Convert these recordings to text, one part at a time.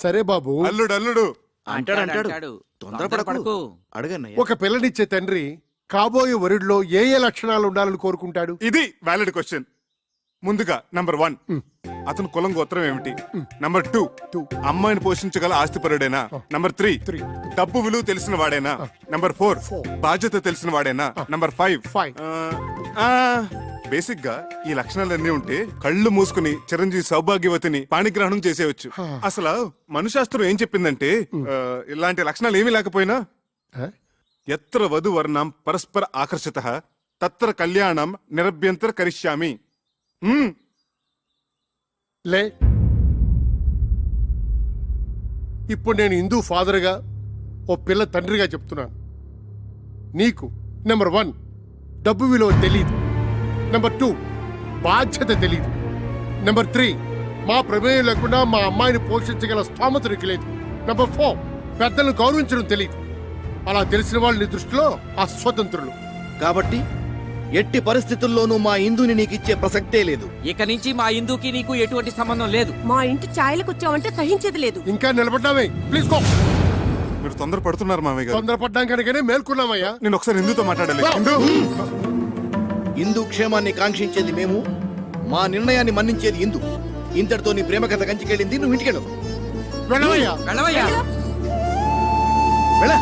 సరే బాబు. అల్లుడు అల్లుడు అంటాడు. తొందరపడకు. అడగన్నయ్య. ఒక పిల్లనిచ్చే తండ్రి కాబోయే వరుడిలో ఏ ఏ లక్షణాలు ఉండాలని కోరుకుంటాడు? ఇది వ్యాలిడ్ క్వశ్చన్. ముందుగా నంబర్ 1, అతను కులం గోత్రం ఏమిటి? నంబర్ 2, అమ్మాయిని పోషించగల ఆస్తిపరుడేనా? నంబర్ 3, డబ్బు విలువ తెలిసిన వాడేనా? నంబర్ 4, బాధ్యత తెలిసిన వాడేనా? నంబర్ 5, బేసిక్ గా ఈ లక్షణాలన్నీ ఉంటే కళ్ళు మూసుకుని చిరంజీవి సౌభాగ్యవతిని పాణిగ్రహణం చేసేయచ్చు. అసలు మనుశాస్త్రం ఏం చెప్పిందంటే ఇలాంటి లక్షణాలు ఏమీ లేకపోయినా ఎత్ర వధు వర్ణం పరస్పర ఆకర్షిత తత్ర కళ్యాణం నిరభ్యంతర కరిష్యామి. లే, ఇప్పుడు నేను హిందూ ఫాదర్గా ఓ పిల్ల తండ్రిగా చెప్తున్నాను. నీకు నెంబర్ 1 డబ్బు విలువ తెలీదు. నెంబర్ 2 బాధ్యత తెలీదు. నెంబర్ 3 మా ప్రమేయం లేకుండా మా అమ్మాయిని పోషించగల స్థోమత నీకు లేదు. నెంబర్ 4 పెద్దలను గౌరవించడం తెలియదు. అలా తెలిసిన వాళ్ళు నీ దృష్టిలో అస్వతంత్రులు. కాబట్టి ఎట్టి పరిస్థితుల్లోనూ మా ఇందుని నీకు ఇచ్చే ప్రసక్తే లేదు. ఇక నుంచి మా ఇందుకి నీకు ఎటువంటి సంబంధం లేదు. మా ఇంటి ఛాయలకు వచ్చావంటే సహించేది లేదు. ఇంకా నిలబడ్డామే, ప్లీజ్ గో. మీరు తొందర పడుతున్నారు మామయ్య గారు. తొందరపడ్డాం కనుకనే మేల్కొన్నామయ్యా. నేను ఒకసారి హిందూతో మాట్లాడాలి. ఇందు క్షేమాన్ని కాంక్షించేది మేము, మా నిర్ణయాన్ని మన్నించేది ఇందు. ఇంతటితో నీ ప్రేమ కథ కంచికెళ్ళింది. నువ్వు ఇంటికెళ్ళు. వెళ్ళవయ్యా. వెళ్ళవయ్యా. వెళ్ళ.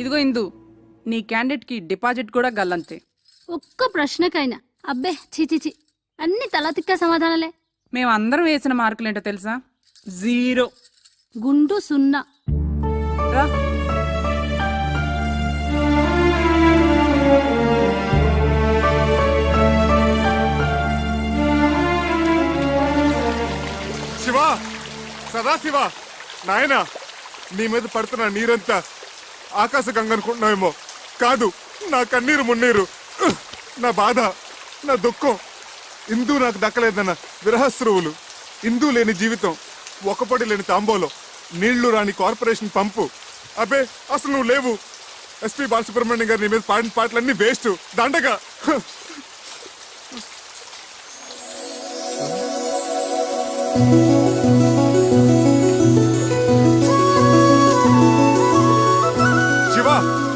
ఇదిగో ఇందు, నీ క్యాండిడేట్ కి డిపాజిట్ కూడా గల్లంతే. ఒక్క ప్రశ్నకైనా అబ్బే చిచిచి అన్ని తలతిక్క సమాధానాలే. మేమందరం వేసిన మార్కులేంటో తెలుసా? 0. గుండు 0. రా. శివ, సదాశివ, నాయనా, నీ మీద పడుతున్న నీరంతా ఆకాశ గంగ అనుకుంటున్నావేమో. కాదు, నా కన్నీరు మున్నీరు, నా బాధ, నా దుఃఖం. ఇందూ నాకు దక్కలేదన్న విరహస్రువులు, ఇందూ లేని జీవితం, ఒకపడి లేని తాంబోలో, నీళ్లు రాని కార్పొరేషన్ పంపు. అబ్బే, అసలు నువ్వు లేవు. ఎస్పీ బాలసుబ్రహ్మణ్యం గారు నీ మీద పాడిన పాటలన్నీ వేస్ట్, దండగా. Shiva,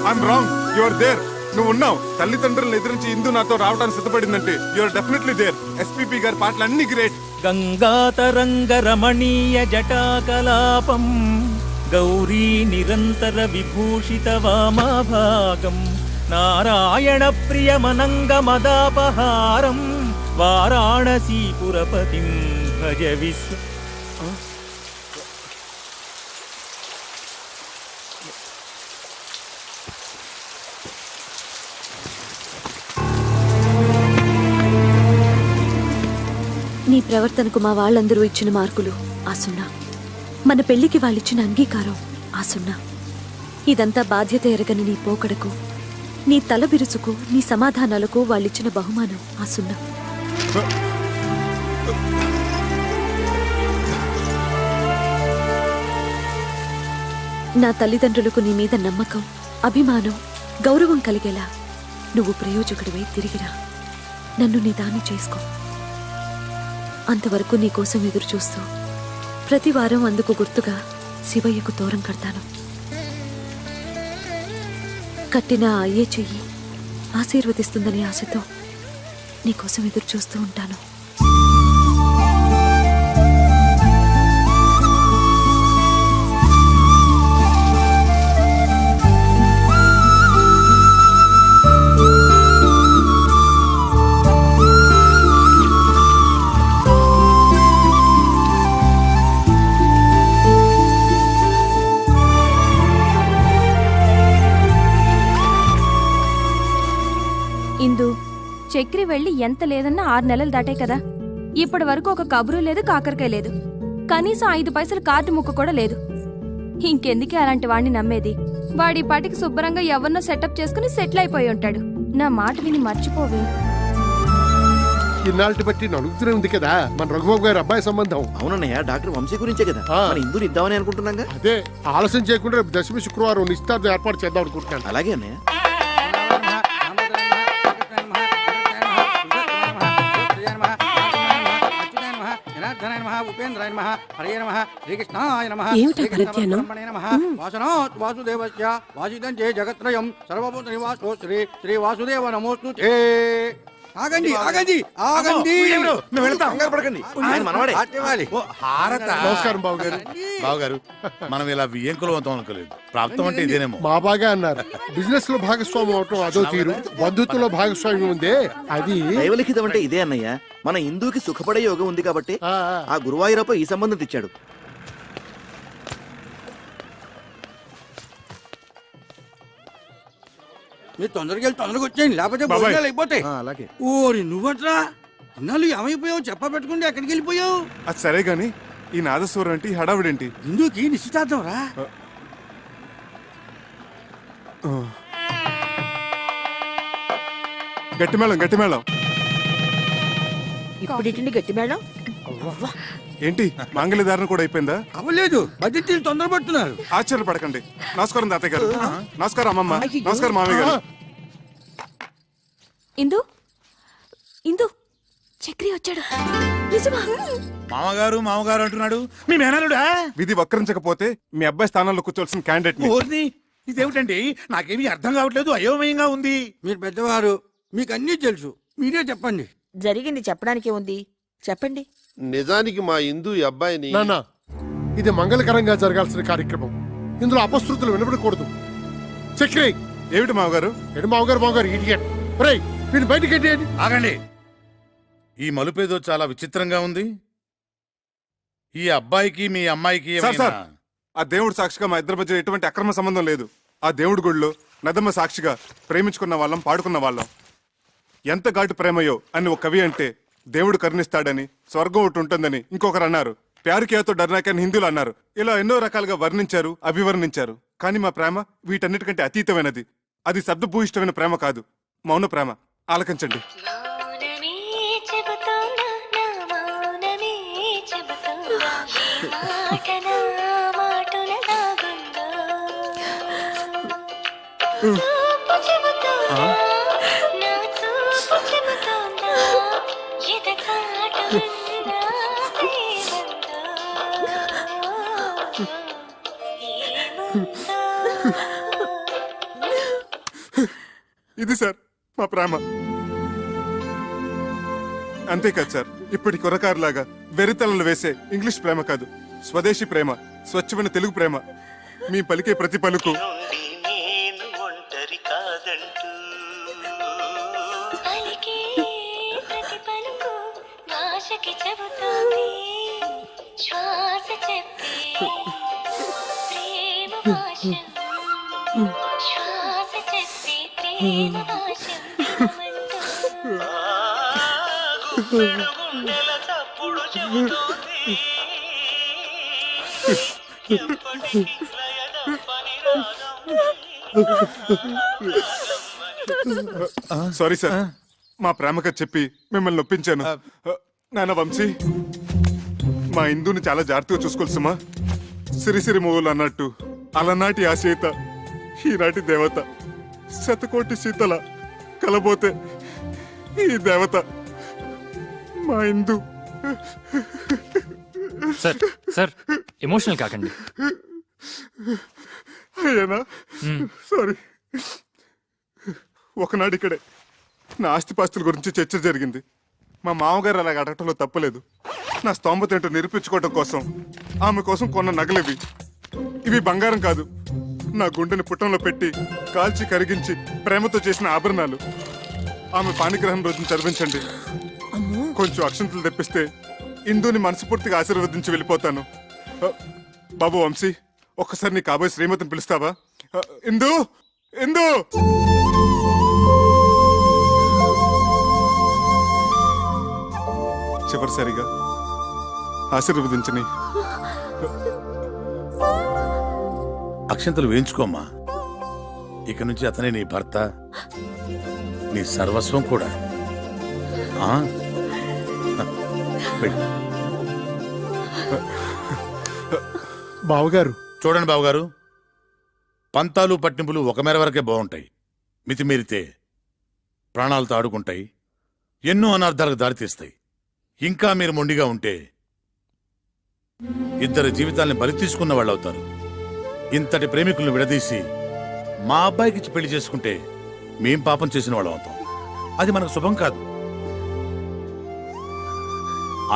I'm wrong, you are there. నువ్వు ఉన్నావు. తల్లిదండ్రులను ఎదిరించి ఇందు నాతో రావడానికి సిద్ధపడిందంటే you are definitely there. SPB గారి పాటలు అన్ని గ్రేట్. గంగాతరంగ రమణీయ జటాకలాపం గౌరీ నిరంతర విభూషిత వామభాగం నారాయణ ప్రియమనంగ మదాపహారం వారాణసీపురపతిం భజ విశ్వ. నీ ప్రవర్తనకు మా వాళ్ళందరూ ఇచ్చిన మార్కులు ఆ 0. మన పెళ్లికి వాళ్ళిచ్చిన అంగీకారం ఆ 0. ఇదంతా బాధ్యత ఎరగని నీ పోకడకు, నీ తల బిరుసుకు, నీ సమాధానాలకు వాళ్ళిచ్చిన బహుమానం ఆ 0. నా తల్లిదండ్రులకు నీ మీద నమ్మకం, అభిమానం, గౌరవం కలిగేలా నువ్వు ప్రయోజకుడివై తిరిగిరా. నన్ను నీ దాన్ని చేసుకో. అంతవరకు నీకోసం ఎదురు చూస్తూ ప్రతి వారం అందుకు గుర్తుగా శివయ్యకు తోరం కడతాను. కట్టిన అయ్యే చెయ్యి ఆశీర్వదిస్తుందని ఆశతో నీకోసం ఎదురు చూస్తూ ఉంటాను. చక్రి వెళ్ళి ఎంత లేదన్నా 6 నెలలు దాటే కదా. ఇప్పటి వరకు ఒక కబురు లేదు, కాకరకాయ లేదు, కనీసం 5 పైసలు కార్డు ముక్క కూడా లేదు. ఇంకెందుకే అలాంటి వాడిని నమ్మేది? వాడి పాటికి శుభ్రంగా ఎవరినో సెటప్ చేసుకుని సెటిల్ అయిపోయి ఉంటాడు. నా మాట విని మర్చిపోవే. ఇన్నాళ్ళకి బట్టి నడుగుతూనే ఉంది కదా మన రఘుబాబు గారి అబ్బాయి సంబంధం. అవునన్నయ్య, డాక్టర్ వంశీ గురించే కదా. ఇందుని ఇద్దామని అనుకుంటున్నాగా. అదే ఆలస్యం చేయకుండా రేపు 10వ శుక్రవారం నిశ్చితార్థం ఏర్పాటు చేద్దాం అనుకుంటున్నాను. అలాగే అన్నయ్య. ఉపేంద్రాయ నమః హరే నమః శ్రీకృష్ణాయ నమః ఏమిటా శ్రీకృష్ణ ప్రత్యానం? పరబ్రహ్మణే నమః వాసనాత్ వాసుదేవస్య వాసితం చే జగత్రయం సర్వభూత నివాసో శ్రీ శ్రీ వాసుదేవ నమోస్తు తే. ఆగండి ఆగండి ఆగండి మేము వెళ్తాం, కంగారు పడకండి. ఆయన మనవాడే. ఆటేవాలి. నమస్కారం బాబు గారు. బావగారు మనం ఇలా వియ్యంకులం అవుతాం అనుకోలేదు. ప్రాప్తం అంటే ఇదేనేమో. మా బాగా అన్నారు. బిజినెస్ లో భాగస్వామ్యం అవటం అదో తీరు, బంధుత్వంలో భాగస్వామ్యం ఉందే అది. దైవలిఖితం అంటే ఇదే అన్నయ్య. మన హిందూకి సుఖపడే యోగం ఉంది కాబట్టి ఆ, ఆ గురువాయూరప్ప ఈ సంబంధం తెచ్చాడు. మీరు తొందరగా వెళ్ళి తొందరగా వచ్చేయండి, లేకపోతే బాబాయ్. భోజనాలు అయిపోతాయి. అలాగే. ఓరి నువ్వట్రా ఇన్నాళ్ళు ఏమైపోయావు చెప్ప పెట్టుకుంటే ఎక్కడికి వెళ్ళిపోయావు? అది సరే గాని ఈ నాదస్వరం ఏంటి, ఈ హడావిడేంటి? హిందూకి నిశ్చితార్థం రా. గట్టి మేళం, గట్టి మేళం. ఇప్పుడు గట్టి మేడం. ఏంటి మాంగళ్యధారణ కూడా అయిపోయిందా? అవ్వలేదు, బడ్జెట్ తొందరపడుతున్నారు. ఆశ్చర్యపడకండి. నమస్కారం తాతయ్య గారు. నమస్కారం అమ్మమ్మ. నమస్కారం మామయ్య గారు. ఇందు ఇందు చక్రి వచ్చాడు. నిజమా? మామగారు మామగారు అంటున్నాడు మీ మేనలుడా? విధి వక్రించకపోతే మీ అబ్బాయి స్థానంలో కూర్చోవలసిన క్యాండిడేట్ ఓర్ని ఇదేమిటండి, నాకేమీ అర్థం కావట్లేదు, అయోమయంగా ఉంది. మీరు పెద్దవారు, మీకు అన్నీ తెలుసు, మీరే చెప్పండి. జరిగింది చెప్పడానికి ఉంది, చెప్పండి. నిజానికి మా ఇందు ఈ అబ్బాయిని నాన్న, ఇది మంగళకరంగా జరగాల్సిన కార్యక్రమం. ఇందులో అపశృతులు వినబడకూడదు. చక్రి ఏమిటి మామగారు? ఎడు మావగారు మావగారు ఇడియట్. రేయ్ వీళ్ళు బయటికి ఎట్టేయండి. ఆగండి, ఈ మలుపేదో చాలా విచిత్రంగా ఉంది. ఈ అబ్బాయికి మీ అమ్మాయికి సార్, ఏమైనా- సార్. ఆ దేవుడు సాక్షిగా మా ఇద్దరి మధ్య ఎటువంటి అక్రమ సంబంధం లేదు. ఆ దేవుడి గుడిలో నదమ్మ సాక్షిగా ప్రేమించుకున్న వాళ్ళం, పాడుకున్న వాళ్ళం. ఎంత ఘాటు ప్రేమయో అని ఒక కవి అంటే దేవుడు కరుణిస్తాడని, స్వర్గం ఒకటి ఉంటుందని ఇంకొకరు అన్నారు. ప్యారుకేతో డర్నాకని హిందువులు అన్నారు. ఇలా ఎన్నో రకాలుగా వర్ణించారు, అభివర్ణించారు. కానీ మా ప్రేమ వీటన్నిటికంటే అతీతమైనది. అది శబ్దభూయిష్టమైన ప్రేమ కాదు, మౌన ప్రేమ. ఆలకించండి. ఇది సార్ మా ప్రేమ. అంతేకాదు సార్, ఇప్పటి కుర్రకారులాగా వెరితలలు వేసే ఇంగ్లీష్ ప్రేమ కాదు, స్వదేశీ ప్రేమ, స్వచ్ఛమైన తెలుగు ప్రేమ. మీ పలికే ప్రతి పలుకు సారీ సార్, మా ప్రేమగా చెప్పి మిమ్మల్ని నొప్పించాను. నాన్న వంశీ, మా ఇందుని చాలా జాగ్రత్తగా చూసుకోవాల్సమ్మా. సిరిసిరి మూవలు అన్నట్టు అలనాటి ఆ సీత ఈనాటి దేవత, శతకోటి సీతల కలబోతే ఈ దేవత మా ఇందు. సార్ సార్ ఎమోషనల్ కాకండి. అయ్యానా? సారీ. ఒకనాడు ఇక్కడే నా ఆస్తిపాస్తుల గురించి చర్చ జరిగింది. మా మామగారు అలాగ అడగటంలో తప్పలేదు. నా స్తోమత ఏంటో నిరూపించుకోవటం కోసం ఆమె కోసం కొన్న నగలివి. ఇవి బంగారం కాదు, నా గుండెని పుట్టంలో పెట్టి కాల్చి కరిగించి ప్రేమతో చేసిన ఆభరణాలు. ఆమె పాణిగ్రహం రోజున చదివించండి. కొంచెం అక్షంతలు తెప్పిస్తే ఇందుని మనస్ఫూర్తిగా ఆశీర్వదించి వెళ్ళిపోతాను. బాబు వంశీ, ఒక్కసారి నీ కాబోయే శ్రీమతిని పిలుస్తావా? ఇందు, ఇందు. చివరిసారిగా ఆశీర్వదించని. అక్షంతలు వేయించుకోమ్మా. ఇక నుంచి అతనే నీ భర్త, నీ సర్వస్వం కూడా. ఆ? వెళ్ళు. బావగారు చూడండి బావగారు, పంతాలు పట్టింపులు ఒక మేర వరకే బాగుంటాయి. మితిమీరితే ప్రాణాలతో ఆడుకుంటాయి, ఎన్నో అనర్థాలకు దారితీస్తాయి. ఇంకా మీరు మొండిగా ఉంటే ఇద్దరి జీవితాల్ని బలి తీసుకున్న వాళ్ళు అవుతారు. ఇంతటి ప్రేమికులను విడదీసి మా అబ్బాయికి ఇచ్చి పెళ్లి చేసుకుంటే మేం పాపం చేసిన వాళ్ళం అవుతాం. అది మనకు శుభం కాదు.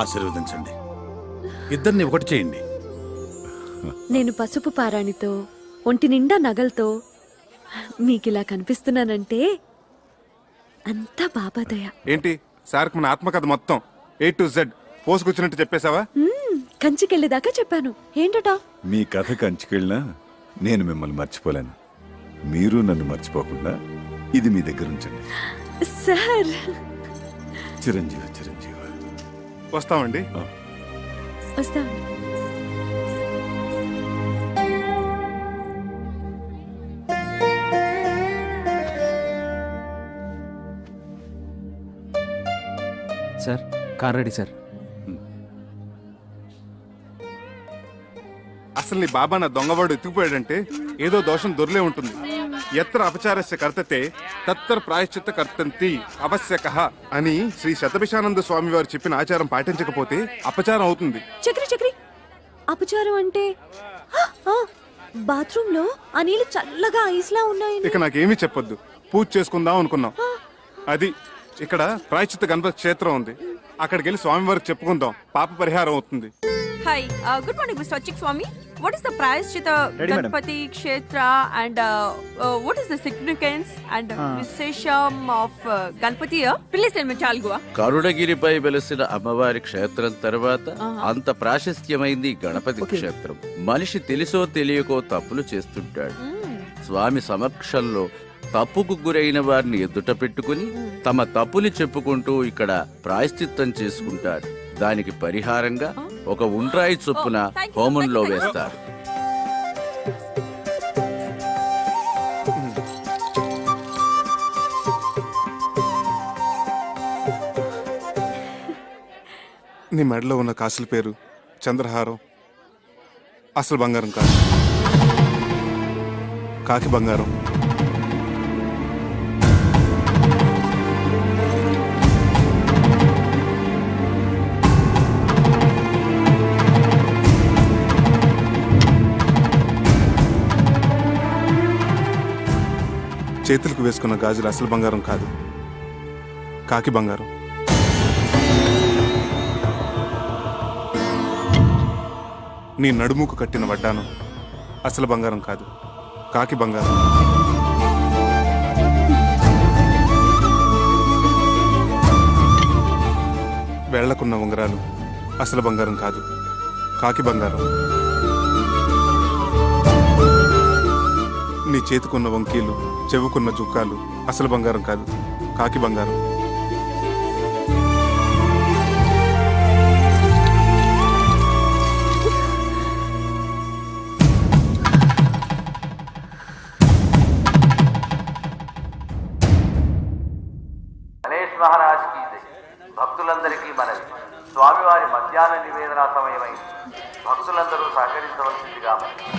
ఆశీర్వదించండి, ఇద్దరిని ఒకటి చేయండి. నేను పసుపు పారాణితో ఒంటి నిండా నగలతో మీకిలా కనిపిస్తున్నానంటే అంతా బాబాదయ. ఏంటి సార్కి మన ఆత్మకథ మొత్తం A to Z పోసుకొచ్చినట్టు చెప్పేశావా? కంచికెళ్ళేదాకా చెప్పాను. ఏంటట? మీ కథ కంచుకెళ్ళినా నేను మిమ్మల్ని మర్చిపోలేను. మీరు నన్ను మర్చిపోకుండా ఇది మీ దగ్గర ఉంచండి. సార్, చిరంజీవి చిరంజీవి. వస్తామండి. వస్తాం. Sir car ready sir. అసలు నీ బాబా నా దొంగవాడు ఎత్తుకుపోయాడంటే ఏదో దోషం దొర్లే ఉంటుంది. ఎత్ర అపచారస్య కర్తతే తత్తర ప్రాయశ్చిత్త కర్తంతి అవశ్యకః అని శ్రీ శతభిషానంద స్వామి వారు చెప్పిన ఆచారం పాటించకపోతే అపచారం అవుతుంది. చక్రి చక్రి, అపచారం అంటే బాత్రూమ్ లో ఆ నీళ్ళు చల్లగా ఐస్లా ఉన్నాయి. ఇక నాకేమీ చెప్పొద్దు, పూజ చేసుకుందాం అనుకున్నాం. అది ఇక్కడ ప్రాయశ్చిత్త గణపతి క్షేత్రం ఉంది, అక్కడికి వెళ్ళి స్వామివారికి చెప్పుకుందాం, పాప పరిహారం అవుతుంది. Hi, good morning mister Achchik Swami. What is the ప్రాయశ్చిత గణపతి క్షేత్ర and what is the significance and విశేషం of Ganapati? Please tell me చాల్గువా. కరుణగిరిపై వెలసిన అమ్మవారి క్షేత్రం తర్వాత అంత ప్రాశస్త్యమైంది గణపతి క్షేత్రం. మనిషి తెలిసో తెలియకో తప్పులు చేస్తుంటాడు. స్వామి సమక్షంలో తప్పుకు గురైన వారిని ఎదుట పెట్టుకుని తమ తప్పుని చెప్పుకుంటూ ఇక్కడ ప్రాయశ్చిత్తం చేసుకుంటారు. దానికి పరిహారంగా ఒక ఉండ్రాయి చొప్పున హోమంలో వేస్తారు. నీ మెడలో ఉన్న కాసుల పేరు చంద్రహారం. అసలు బంగారం కాదు, కాకి బంగారం. చేతులకు వేసుకున్న గాజులు అసలు బంగారం కాదు, కాకి బంగారం. నీ నడుముకు కట్టిన వడ్డానం అసలు బంగారం కాదు, కాకి బంగారం. వేళ్లకున్న ఉంగరాలు అసలు బంగారం కాదు, కాకి బంగారం. నీ చేతికున్న వంకీలు, చెవుకున్న జుక్కాలు అసలు బంగారం కాదు, కాకి బంగారం. గణేష్ మహారాజ్ కి జై. భక్తులందరికీ మనవి, స్వామివారి మధ్యాహ్న నివేదన సమయమై భక్తులందరూ సహకరించవలసిందిగా మనవి.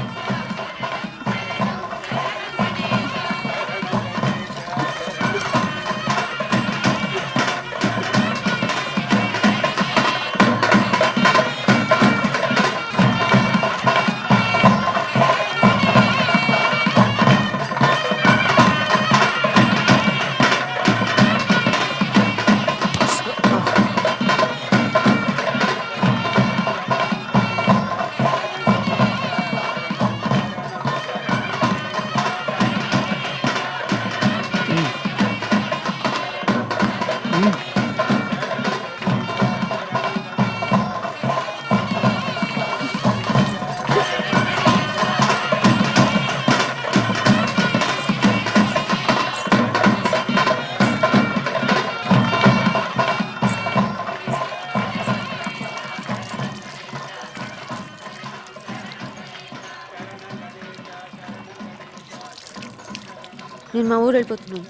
నేను మా ఊరు వెళ్ళిపోతున్నాను.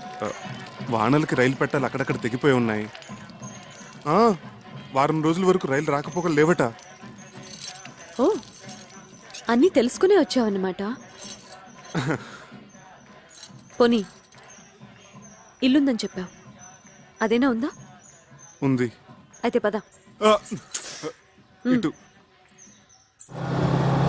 వానలకి రైలు పెట్టాలి అక్కడక్కడ తెగిపోయి ఉన్నాయి. వారం రోజుల వరకు రైలు రాకపోకలు లేవట. ఓ, అన్నీ తెలుసుకునే వచ్చావన్నమాట. పోనీ ఇల్లుందని చెప్పావు, అదేనా ఉందా? ఉంది. అయితే పద. ఇటు